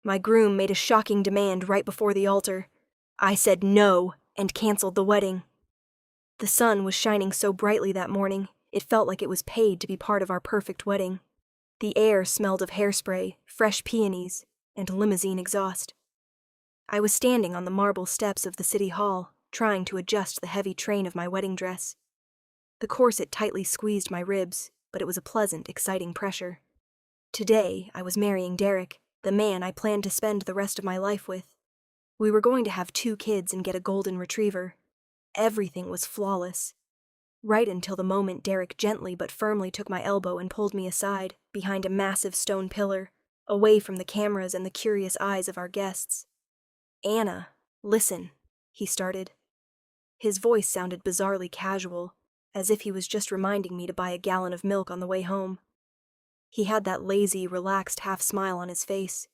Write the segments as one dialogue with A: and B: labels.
A: My groom made a shocking demand right before the altar. I said no and canceled the wedding. The sun was shining so brightly that morning, it felt like it was paid to be part of our perfect wedding. The air smelled of hairspray, fresh peonies, and limousine exhaust. I was standing on the marble steps of the city hall, trying to adjust the heavy train of my wedding dress. The corset tightly squeezed my ribs, but it was a pleasant, exciting pressure. Today, I was marrying Derek, the man I planned to spend the rest of my life with. We were going to have 2 kids and get a golden retriever. Everything was flawless. Right until the moment Derek gently but firmly took my elbow and pulled me aside, behind a massive stone pillar, away from the cameras and the curious eyes of our guests. "Anna, listen," he started. His voice sounded bizarrely casual, as if he was just reminding me to buy a gallon of milk on the way home. He had that lazy, relaxed half-smile on his face,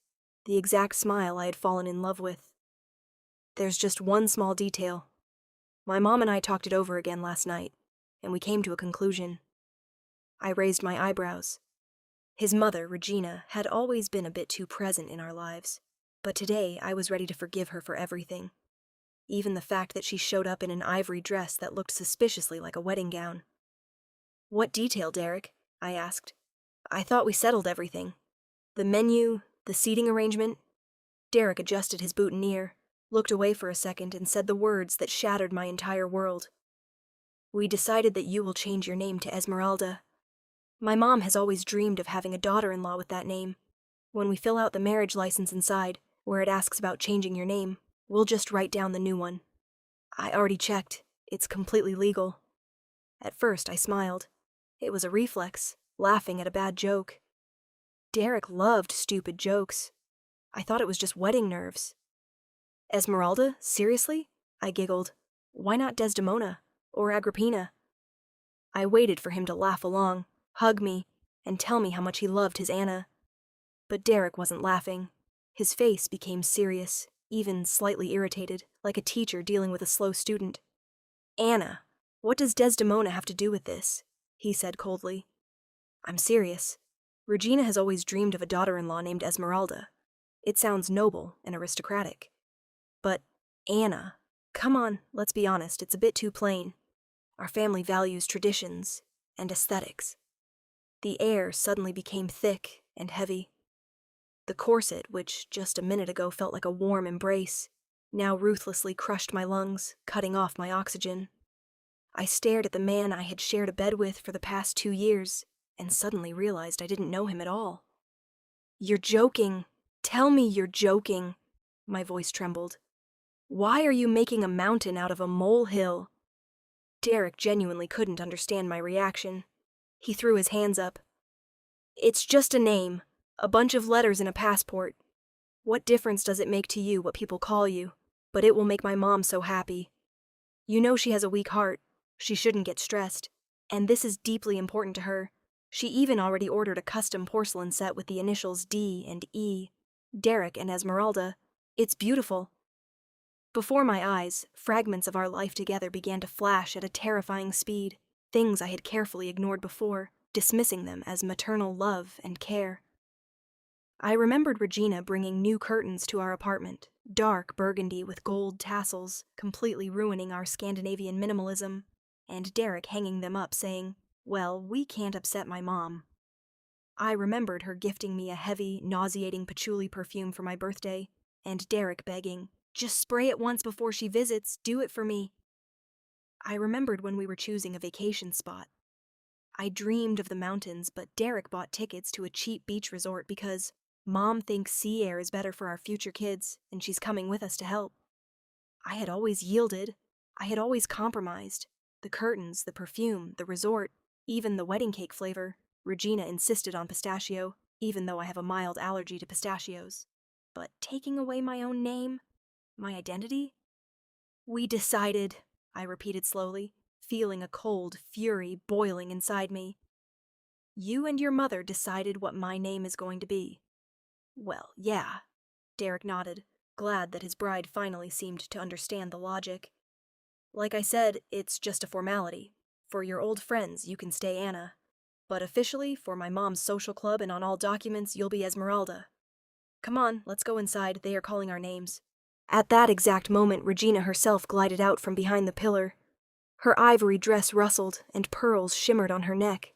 A: the exact smile I had fallen in love with. "There's just one small detail. My mom and I talked it over again last night, and we came to a conclusion." I raised my eyebrows. His mother, Regina, had always been a bit too present in our lives, but today I was ready to forgive her for everything. Even the fact that she showed up in an ivory dress that looked suspiciously like a wedding gown. "What detail, Derek?" I asked. "I thought we settled everything. The menu, the seating arrangement." Derek adjusted his boutonniere, looked away for a second, and said the words that shattered my entire world. "We decided that you will change your name to Esmeralda. My mom has always dreamed of having a daughter-in-law with that name. When we fill out the marriage license inside, where it asks about changing your name, we'll just write down the new one. I already checked. It's completely legal." At first, I smiled. It was a reflex, laughing at a bad joke. Derek loved stupid jokes. I thought it was just wedding nerves. "Esmeralda? Seriously?" I giggled. "Why not Desdemona? Or Agrippina?" I waited for him to laugh along, hug me, and tell me how much he loved his Anna. But Derek wasn't laughing. His face became serious, even slightly irritated, like a teacher dealing with a slow student. "Anna, what does Desdemona have to do with this?" he said coldly. "I'm serious. Regina has always dreamed of a daughter-in-law named Esmeralda. It sounds noble and aristocratic. But, Anna, come on, let's be honest, it's a bit too plain. Our family values traditions and aesthetics." The air suddenly became thick and heavy. The corset, which just a minute ago felt like a warm embrace, now ruthlessly crushed my lungs, cutting off my oxygen. I stared at the man I had shared a bed with for the past 2 years, and suddenly realized I didn't know him at all. "You're joking. Tell me you're joking." My voice trembled. "Why are you making a mountain out of a molehill?" Derek genuinely couldn't understand my reaction. He threw his hands up. "It's just a name, a bunch of letters in a passport. What difference does it make to you what people call you? But it will make my mom so happy. You know she has a weak heart. She shouldn't get stressed. And this is deeply important to her. She even already ordered a custom porcelain set with the initials D and E. Derek and Esmeralda. It's beautiful." Before my eyes, fragments of our life together began to flash at a terrifying speed, things I had carefully ignored before, dismissing them as maternal love and care. I remembered Regina bringing new curtains to our apartment, dark burgundy with gold tassels, completely ruining our Scandinavian minimalism, and Derek hanging them up saying, "Well, we can't upset my mom." I remembered her gifting me a heavy, nauseating patchouli perfume for my birthday, and Derek begging, "Just spray it once before she visits, do it for me." I remembered when we were choosing a vacation spot. I dreamed of the mountains, but Derek bought tickets to a cheap beach resort because Mom thinks sea air is better for our future kids, and she's coming with us to help. I had always yielded. I had always compromised. The curtains, the perfume, the resort, even the wedding cake flavor. Regina insisted on pistachio, even though I have a mild allergy to pistachios. But taking away my own name? My identity? "We decided," I repeated slowly, feeling a cold fury boiling inside me. "You and your mother decided what my name is going to be." "Well, yeah." Derek nodded, glad that his bride finally seemed to understand the logic. "Like I said, it's just a formality. For your old friends, you can stay Anna. But officially, for my mom's social club and on all documents, you'll be Esmeralda." Come on, let's go inside. They are calling our names. At that exact moment, Regina herself glided out from behind the pillar. Her ivory dress rustled, and pearls shimmered on her neck.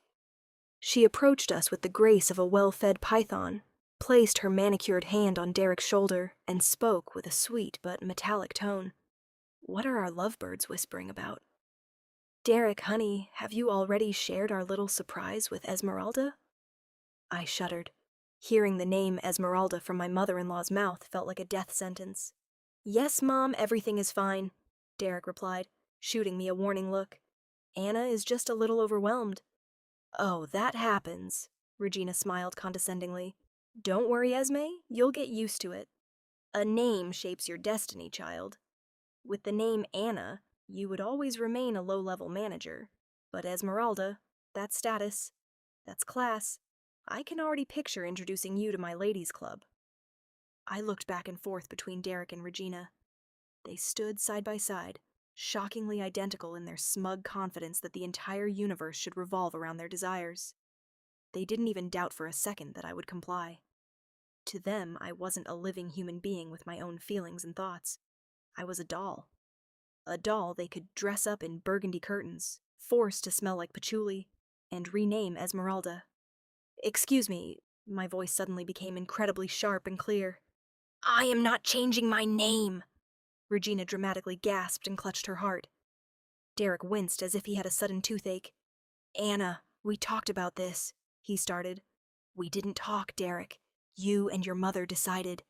A: She approached us with the grace of a well-fed python, placed her manicured hand on Derek's shoulder, and spoke with a sweet but metallic tone. What are our lovebirds whispering about? Derek, honey, have you already shared our little surprise with Esmeralda? I shuddered. Hearing the name Esmeralda from my mother-in-law's mouth felt like a death sentence. Yes, Mom, everything is fine, Derek replied, shooting me a warning look. Anna is just a little overwhelmed. Oh, that happens, Regina smiled condescendingly. Don't worry, Esme, you'll get used to it. A name shapes your destiny, child. With the name Anna, you would always remain a low-level manager. But Esmeralda, that's status, that's class. I can already picture introducing you to my ladies' club. I looked back and forth between Derek and Regina. They stood side by side, shockingly identical in their smug confidence that the entire universe should revolve around their desires. They didn't even doubt for a second that I would comply. To them, I wasn't a living human being with my own feelings and thoughts. I was a doll. A doll they could dress up in burgundy curtains, force to smell like patchouli, and rename Esmeralda. Excuse me, my voice suddenly became incredibly sharp and clear. I am not changing my name, Regina dramatically gasped and clutched her heart. Derek winced as if he had a sudden toothache. Anna, we talked about this, he started. We didn't talk, Derek. You and your mother decided.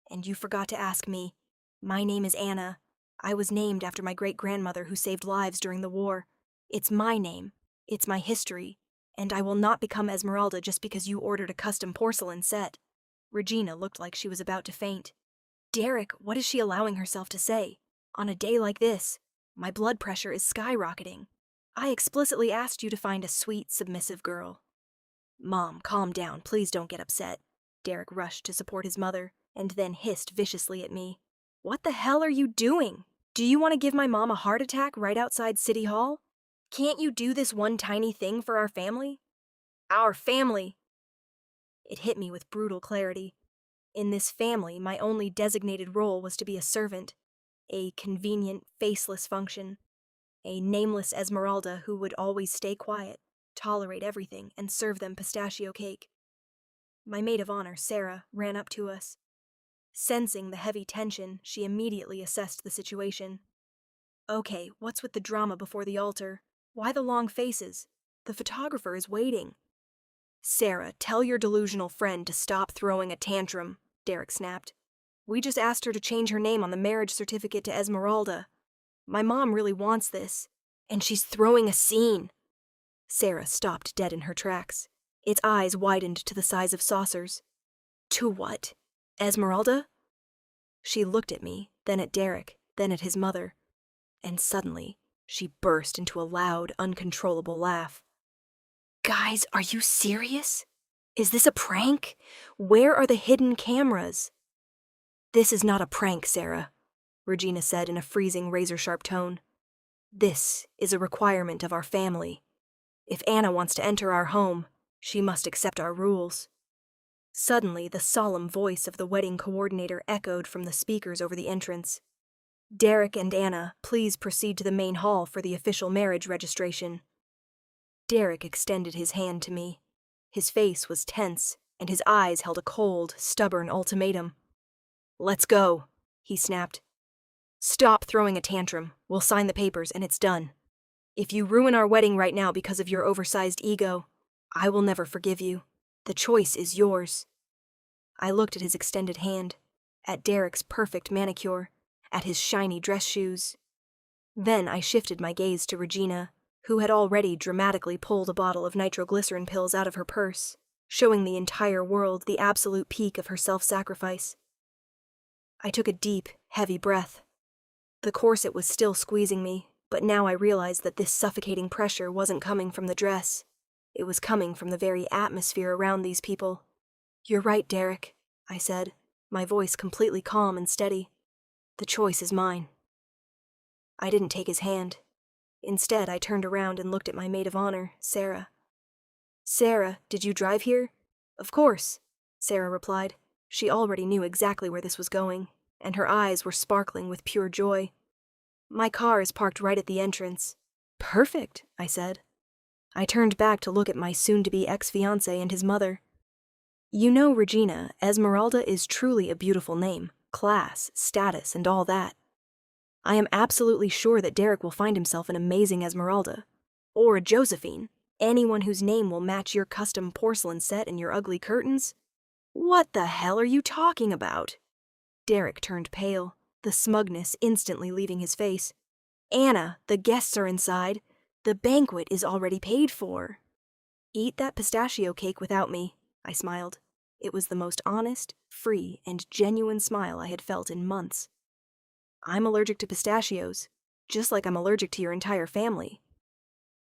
A: And you forgot to ask me. My name is Anna. I was named after my great-grandmother who saved lives during the war. It's my name. It's my history. And I will not become Esmeralda just because you ordered a custom porcelain set. Regina looked like she was about to faint. Derek, what is she allowing herself to say? On a day like this, my blood pressure is skyrocketing. I explicitly asked you to find a sweet, submissive girl. Mom, calm down. Please don't get upset. Derek rushed to support his mother, and then hissed viciously at me. What the hell are you doing? Do you want to give my mom a heart attack right outside City Hall? Can't you do this one tiny thing for our family? Our family! It hit me with brutal clarity. In this family, my only designated role was to be a servant, a convenient, faceless function, a nameless Esmeralda who would always stay quiet, tolerate everything, and serve them pistachio cake. My maid of honor, Sarah, ran up to us. Sensing the heavy tension, she immediately assessed the situation. Okay, what's with the drama before the altar? Why the long faces? The photographer is waiting. Sarah, tell your delusional friend to stop throwing a tantrum, Derek snapped. We just asked her to change her name on the marriage certificate to Esmeralda. My mom really wants this, and she's throwing a scene. Sarah stopped dead in her tracks. Its eyes widened to the size of saucers. To what? Esmeralda? She looked at me, then at Derek, then at his mother, and suddenly she burst into a loud, uncontrollable laugh. Guys, are you serious? Is this a prank? Where are the hidden cameras? This is not a prank, Sarah, Regina said in a freezing, razor-sharp tone. This is a requirement of our family. If Anna wants to enter our home, she must accept our rules. Suddenly, the solemn voice of the wedding coordinator echoed from the speakers over the entrance. Derek and Anna, please proceed to the main hall for the official marriage registration. Derek extended his hand to me. His face was tense, and his eyes held a cold, stubborn ultimatum. Let's go, he snapped. Stop throwing a tantrum. We'll sign the papers and it's done. If you ruin our wedding right now because of your oversized ego, I will never forgive you. The choice is yours. I looked at his extended hand, at Derek's perfect manicure, at his shiny dress shoes. Then I shifted my gaze to Regina, who had already dramatically pulled a bottle of nitroglycerin pills out of her purse, showing the entire world the absolute peak of her self-sacrifice. I took a deep, heavy breath. The corset was still squeezing me, but now I realized that this suffocating pressure wasn't coming from the dress. It was coming from the very atmosphere around these people. You're right, Derek, I said, my voice completely calm and steady. The choice is mine. I didn't take his hand. Instead, I turned around and looked at my maid of honor, Sarah. Sarah, did you drive here? Of course, Sarah replied. She already knew exactly where this was going, and her eyes were sparkling with pure joy. My car is parked right at the entrance. Perfect, I said. I turned back to look at my soon-to-be ex-fiancé and his mother. You know, Regina, Esmeralda is truly a beautiful name, class, status, and all that. I am absolutely sure that Derek will find himself an amazing Esmeralda. Or a Josephine. Anyone whose name will match your custom porcelain set and your ugly curtains. What the hell are you talking about? Derek turned pale, the smugness instantly leaving his face. Anna, the guests are inside. The banquet is already paid for. Eat that pistachio cake without me, I smiled. It was the most honest, free, and genuine smile I had felt in months. I'm allergic to pistachios, just like I'm allergic to your entire family.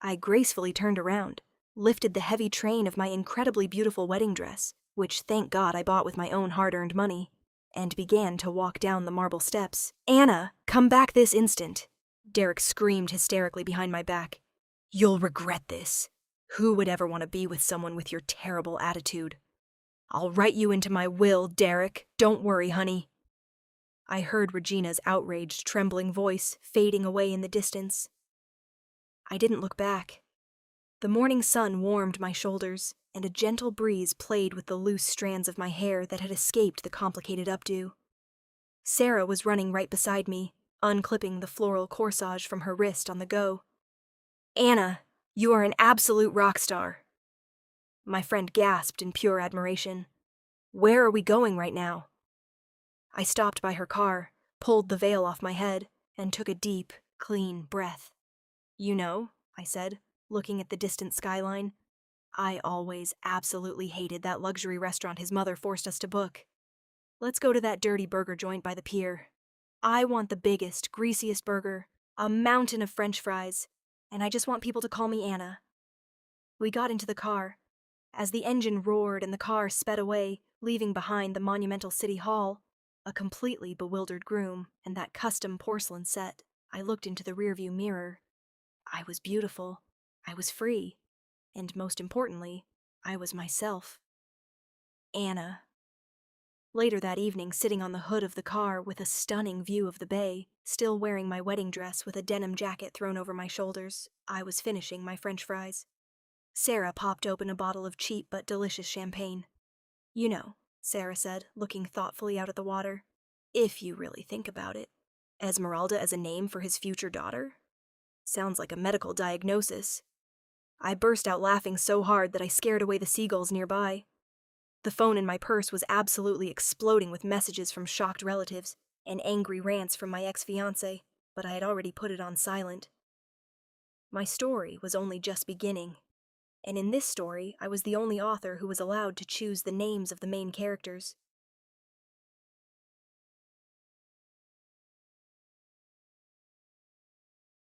A: I gracefully turned around, lifted the heavy train of my incredibly beautiful wedding dress, which thank God I bought with my own hard-earned money, and began to walk down the marble steps. Anna, come back this instant! Derek screamed hysterically behind my back. You'll regret this. Who would ever want to be with someone with your terrible attitude? I'll write you into my will, Derek. Don't worry, honey. I heard Regina's outraged, trembling voice fading away in the distance. I didn't look back. The morning sun warmed my shoulders, and a gentle breeze played with the loose strands of my hair that had escaped the complicated updo. Sarah was running right beside me, unclipping the floral corsage from her wrist on the go. Anna, you are an absolute rock star. My friend gasped in pure admiration. Where are we going right now? I stopped by her car, pulled the veil off my head, and took a deep, clean breath. You know, I said, looking at the distant skyline, I always absolutely hated that luxury restaurant his mother forced us to book. Let's go to that dirty burger joint by the pier. I want the biggest, greasiest burger, a mountain of French fries, and I just want people to call me Anna. We got into the car. As the engine roared and the car sped away, leaving behind the monumental city hall, a completely bewildered groom, and that custom porcelain set, I looked into the rearview mirror. I was beautiful, I was free, and most importantly, I was myself. Anna. Later that evening, sitting on the hood of the car with a stunning view of the bay, still wearing my wedding dress with a denim jacket thrown over my shoulders, I was finishing my French fries. Sarah popped open a bottle of cheap but delicious champagne. You know, Sarah said, looking thoughtfully out at the water, if you really think about it. Esmeralda as a name for his future daughter? Sounds like a medical diagnosis. I burst out laughing so hard that I scared away the seagulls nearby. The phone in my purse was absolutely exploding with messages from shocked relatives and angry rants from my ex-fiancé, but I had already put it on silent. My story was only just beginning, and in this story I was the only author who was allowed to choose the names of the main characters.